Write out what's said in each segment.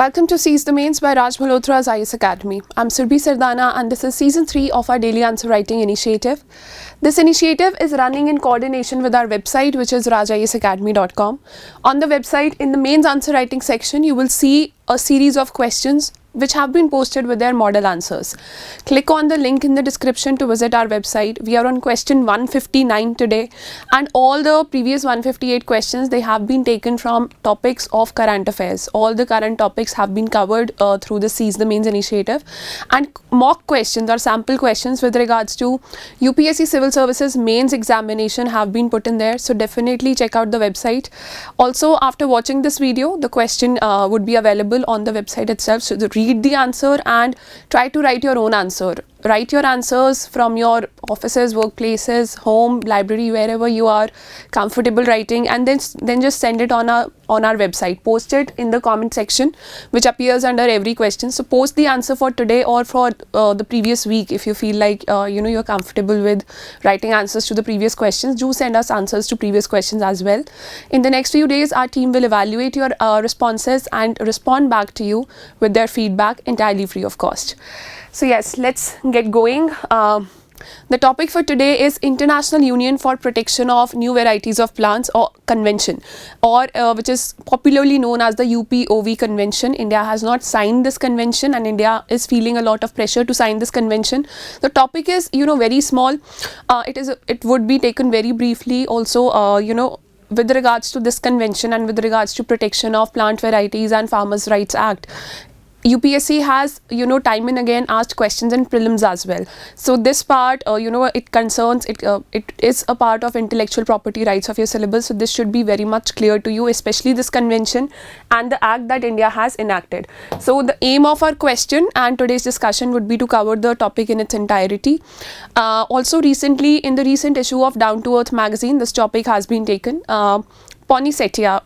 Welcome to Seize the Mains by Malhotra's IS Academy. I'm Surbhi Sardana and this is Season 3 of our Daily Answer Writing Initiative. This initiative is running in coordination with our website, which is rajisacademy.com. On the website, in the mains answer writing section, you will see a series of questions which have been posted with their model answers. Click on the link in the description to visit our website. We are on question 159 today, and all the previous 158 questions, they have been taken from topics of current affairs. All the current topics have been covered through the Seize the Mains initiative, and mock questions or sample questions with regards to UPSC Civil Services mains examination have been put in there. So definitely check out the website. Also, after watching this video, the question would be available on the website itself. So read the answer and try to write your own answer. Write your answers from your offices, workplaces, home, library, wherever you are comfortable writing, and then just send it on our website. Post it in the comment section, which appears under every question. So post the answer for today or for the previous week if you feel like you're comfortable with writing answers to the previous questions. Do send us answers to previous questions as well. In the next few days, our team will evaluate your responses and respond back to you with their feedback entirely free of cost. So yes, let's get going. The topic for today is International Union for Protection of New Varieties of Plants, or Convention, or which is popularly known as the UPOV Convention. India has not signed this convention and India is feeling a lot of pressure to sign this convention. The topic is very small. It would be taken very briefly. Also with regards to this convention and with regards to protection of plant varieties and Farmers' Rights Act, UPSC has time and again asked questions in prelims as well. So this part it concerns it is a part of intellectual property rights of your syllabus, so this should be very much clear to you, especially this convention and the act that India has enacted. So the aim of our question and today's discussion would be to cover the topic in its entirety. Also recently, in the recent issue of Down to Earth magazine, this topic has been taken. Poinsettia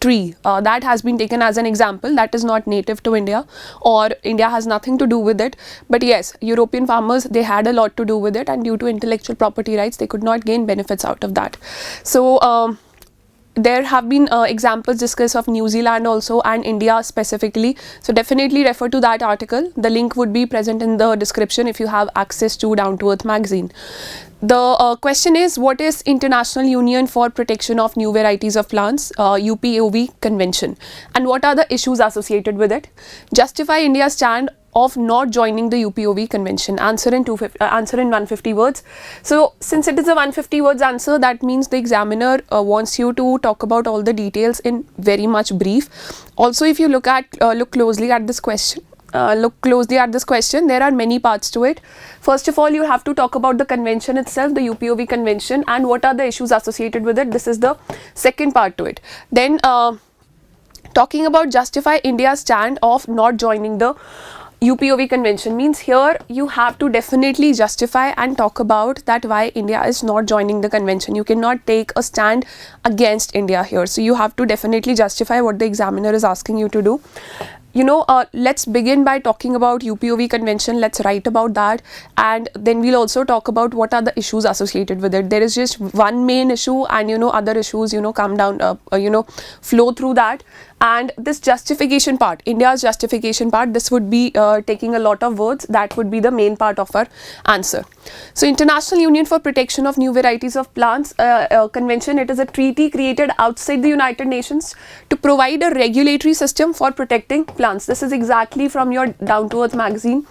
tree, that has been taken as an example. That is not native to India, or India has nothing to do with it, but yes, European farmers, they had a lot to do with it, and due to intellectual property rights, they could not gain benefits out of that. So there have been examples discussed of New Zealand also and India specifically. So definitely refer to that article. The link would be present in the description if you have access to Down to Earth magazine. The question is, what is International Union for Protection of New Varieties of Plants, UPOV Convention, and what are the issues associated with it? Justify India's stand of not joining the UPOV Convention. Answer in 150 words. So since it is a 150 words answer, that means the examiner wants you to talk about all the details in very much brief. Also, if you look closely at this question, there are many parts to it. First of all, you have to talk about the convention itself, the UPOV Convention, and what are the issues associated with it. This is the second part to it. Then talking about justify India's stand of not joining the UPOV Convention means here you have to definitely justify and talk about that why India is not joining the convention. You cannot take a stand against India here. So you have to definitely justify what the examiner is asking you to do. Let's begin by talking about UPOV Convention. Let's write about that, and then we'll also talk about what are the issues associated with it. There is just one main issue, and other issues come down, flow through that. And this justification part, India's justification part, this would be taking a lot of words. That would be the main part of our answer. So International Union for Protection of New Varieties of Plants Convention, it is a treaty created outside the United Nations to provide a regulatory system for protecting plants. This is exactly from your Down to Earth magazine.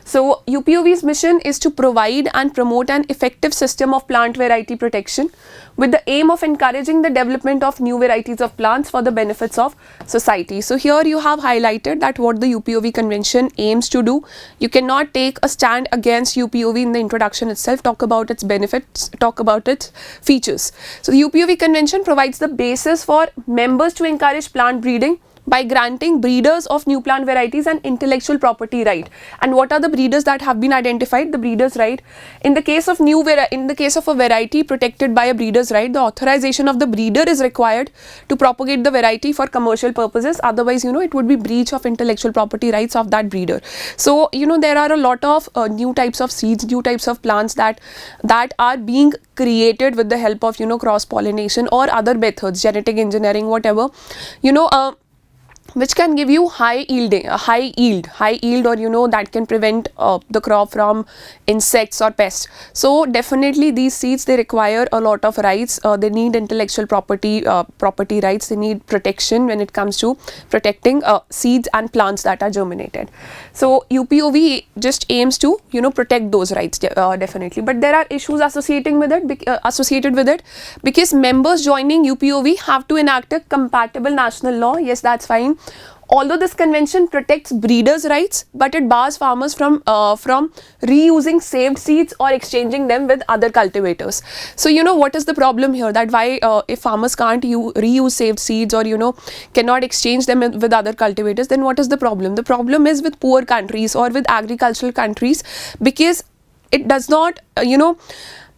So UPOV's mission is to provide and promote an effective system of plant variety protection with the aim of encouraging the development of new varieties of plants for the benefits of society. So here you have highlighted that what the UPOV Convention aims to do. You cannot take a stand against UPOV in the introduction itself. Talk about its benefits, talk about its features. So the UPOV Convention provides the basis for members to encourage plant breeding by granting breeders of new plant varieties an intellectual property right. And what are the breeders that have been identified? The breeders' right. In the case of a variety protected by a breeder's right, the authorization of the breeder is required to propagate the variety for commercial purposes. Otherwise, it would be breach of intellectual property rights of that breeder. So, there are a lot of new types of seeds, new types of plants that are being created with the help of, cross pollination or other methods, genetic engineering, whatever. which can give you high yield, or that can prevent the crop from insects or pests. So definitely these seeds, they require a lot of rights. They need intellectual property rights. They need protection when it comes to protecting seeds and plants that are germinated. So UPOV just aims to protect those rights definitely. But there are issues associated with it, because members joining UPOV have to enact a compatible national law. Yes, that's fine. Although this convention protects breeders' rights, but it bars farmers from reusing saved seeds or exchanging them with other cultivators. So what is the problem here? That why if farmers can't reuse saved seeds, or cannot exchange them with other cultivators, then what is the problem? The problem is with poor countries or with agricultural countries, because it does not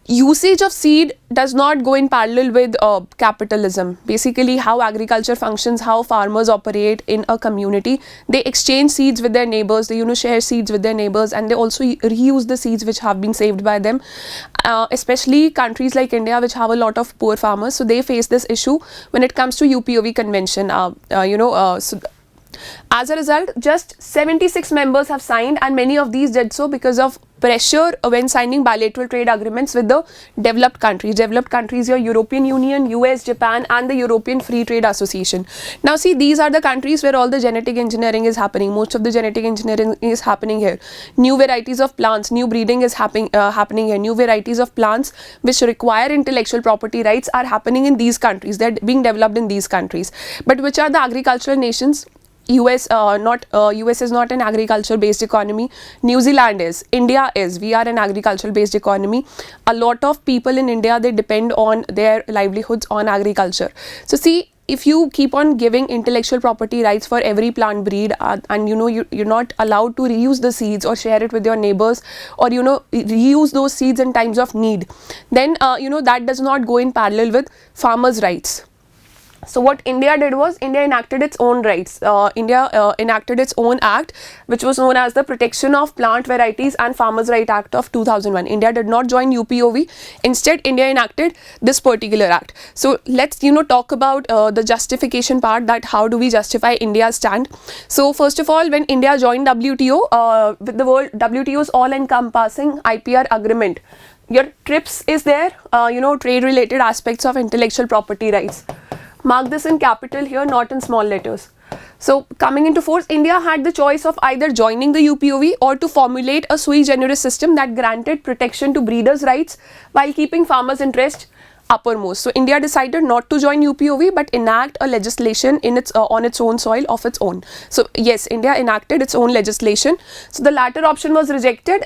usage of seed does not go in parallel with capitalism. Basically, how agriculture functions, how farmers operate in a community, they exchange seeds with their neighbors, they share seeds with their neighbors, and they also reuse the seeds which have been saved by them. Especially countries like India, which have a lot of poor farmers, so they face this issue when it comes to UPOV Convention. So as a result, just 76 members have signed, and many of these did so because of pressure when signing bilateral trade agreements with the developed countries. Developed countries, your European Union, US, Japan, and the European Free Trade Association. Now see, these are the countries where all the genetic engineering is happening. Most of the genetic engineering is happening here. New varieties of plants, new breeding is happening here. New varieties of plants which require intellectual property rights are happening in these countries. They're being developed in these countries. But which are the agricultural nations? US is not an agriculture based economy. New Zealand is. India is. We are an agricultural based economy. A lot of people in India, they depend on their livelihoods on agriculture. So see, if you keep on giving intellectual property rights for every plant breed, and you're not allowed to reuse the seeds or share it with your neighbors, or reuse those seeds in times of need, then that does not go in parallel with farmers' rights. So what India did was, India enacted its own rights. India enacted its own act, which was known as the Protection of Plant Varieties and Farmers' Right Act of 2001. India did not join UPOV. Instead, India enacted this particular act. So let's talk about the justification part, that how do we justify India's stand. So first of all, when India joined WTO, with the world WTO's all-encompassing IPR agreement, your TRIPS is there, trade-related aspects of intellectual property rights. Mark this in capital here, not in small letters. So coming into force, India had the choice of either joining the UPOV or to formulate a sui generis system that granted protection to breeders' rights while keeping farmers' interest uppermost. So India decided not to join UPOV but enact a legislation in on its own soil of its own. So yes, India enacted its own legislation. So the latter option was rejected.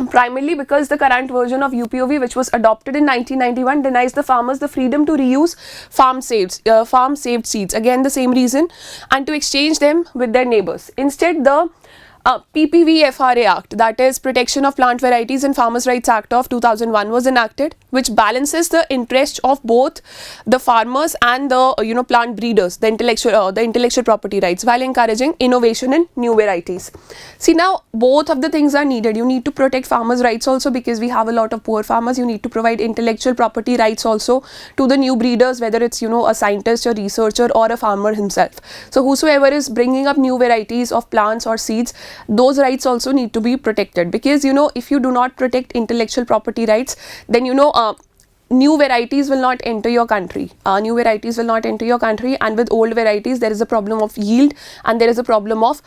Primarily because the current version of UPOV, which was adopted in 1991, denies the farmers the freedom to reuse farm saved seeds, again the same reason, and to exchange them with their neighbors. Instead, the PPVFRA Act, that is Protection of Plant Varieties and Farmers' Rights Act of 2001, was enacted, which balances the interest of both the farmers and the plant breeders, the intellectual property rights, while encouraging innovation in new varieties. See, now both of the things are needed. You need to protect farmers' rights also, because we have a lot of poor farmers. You need to provide intellectual property rights also to the new breeders, whether it's a scientist, a researcher, or a farmer himself. So whosoever is bringing up new varieties of plants or seeds, those rights also need to be protected, because if you do not protect intellectual property rights, then new varieties will not enter your country. New varieties will not enter your country, and with old varieties there is a problem of yield and there is a problem of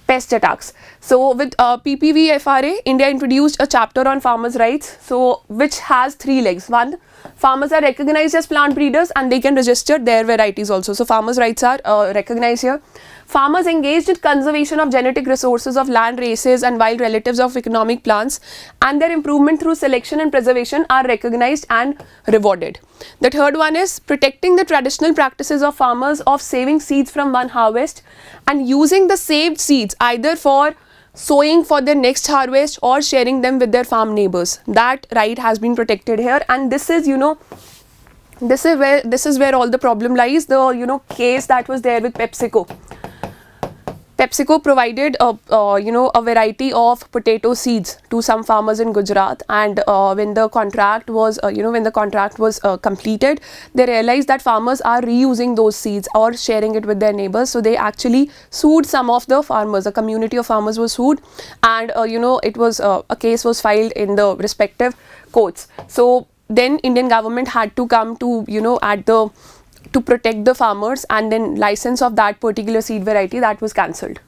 pest attacks. So with PPVFRA, India introduced a chapter on farmers' rights, so which has three legs. One, farmers are recognized as plant breeders and they can register their varieties also. So farmers' rights are recognized here. Farmers engaged in conservation of genetic resources of land, races and wild relatives of economic plants, and their improvement through selection and preservation are recognized and rewarded. The third one is protecting the traditional practices of farmers of saving seeds from one harvest and using the saved seeds either for sowing for their next harvest or sharing them with their farm neighbors. That right has been protected here, and this is this is where all the problem lies. The case that was there with PepsiCo. PepsiCo provided a variety of potato seeds to some farmers in Gujarat, and when the contract was completed, they realized that farmers are reusing those seeds or sharing it with their neighbors. So they actually sued some of the farmers. A community of farmers was sued, and it was a case was filed in the respective courts. So then Indian government had to come to to protect the farmers, and then license of that particular seed variety, that was cancelled.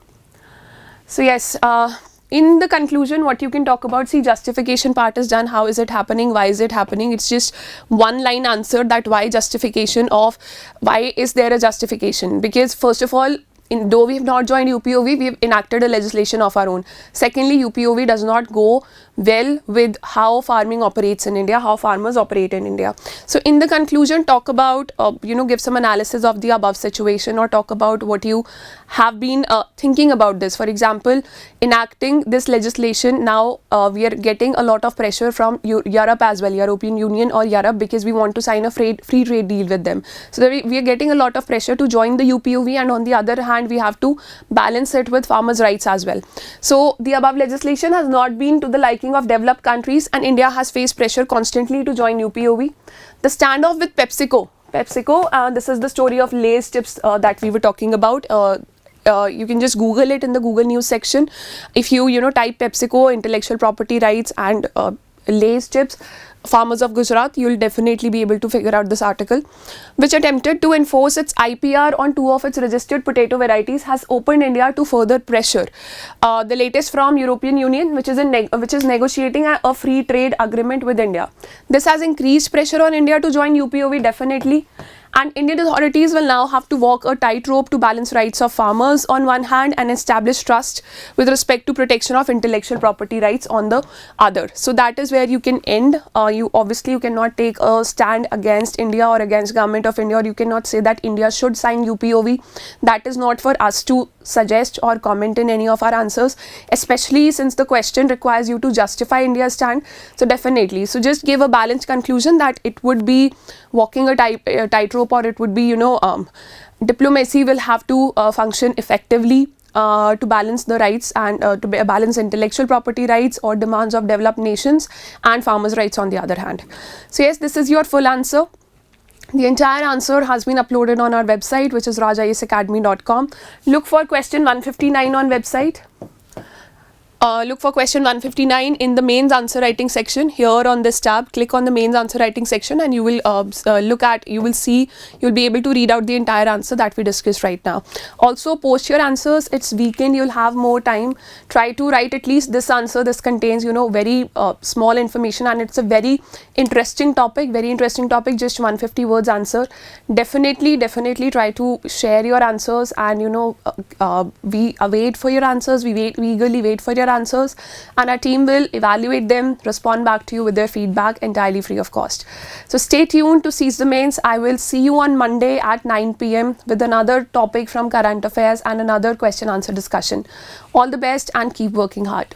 So yes, in the conclusion, what you can talk about, see, justification part is done. How is it happening? Why is it happening? It's just one line answer, that why justification of why is there a justification? Because first of all, though we have not joined UPOV, we have enacted a legislation of our own. Secondly, UPOV does not go well with how farming operates in India, how farmers operate in India. So in the conclusion, talk about, give some analysis of the above situation, or talk about what you have been thinking about this. For example, enacting this legislation now, we are getting a lot of pressure from Europe as well, European Union or Europe, because we want to sign a free trade deal with them. So we are getting a lot of pressure to join the UPOV, and on the other hand, we have to balance it with farmers' rights as well. So the above legislation has not been to the liking of developed countries, and India has faced pressure constantly to join UPOV. The standoff with PepsiCo, this is the story of Lay's chips that we were talking about. You can just Google it in the Google News section. If you type PepsiCo, intellectual property rights, and Lay's chips, farmers of Gujarat, you will definitely be able to figure out this article, which attempted to enforce its IPR on 2 of its registered potato varieties, has opened India to further pressure. The latest from European Union, which is negotiating a free trade agreement with India. This has increased pressure on India to join UPOV, definitely. And Indian authorities will now have to walk a tightrope to balance rights of farmers on one hand and establish trust with respect to protection of intellectual property rights on the other. So that is where you can end. You cannot take a stand against India or against government of India, or you cannot say that India should sign UPOV. That is not for us to suggest or comment in any of our answers, especially since the question requires you to justify India's stand. So definitely, so just give a balanced conclusion that it would be walking a tightrope, or it would be, diplomacy will have to function effectively to balance the rights and to balance intellectual property rights or demands of developed nations and farmers' rights on the other hand. So yes, this is your full answer. The entire answer has been uploaded on our website, which is rajayesacademy.com. Look for question 159 on website. Look for question 159 in the mains answer writing section. Here on this tab, click on the mains answer writing section, and you will you'll be able to read out the entire answer that we discussed right now. Also, post your answers. It's weekend, you'll have more time. Try to write at least this answer. This contains, very small information, and it's a very interesting topic, just 150 words answer. Definitely try to share your answers, and we await for your answers. We eagerly wait for your answers, and our team will evaluate them, respond back to you with their feedback entirely free of cost. So stay tuned to Seize the Mains. I will see you on Monday at 9 p.m. with another topic from current affairs and another question answer discussion. All the best and keep working hard.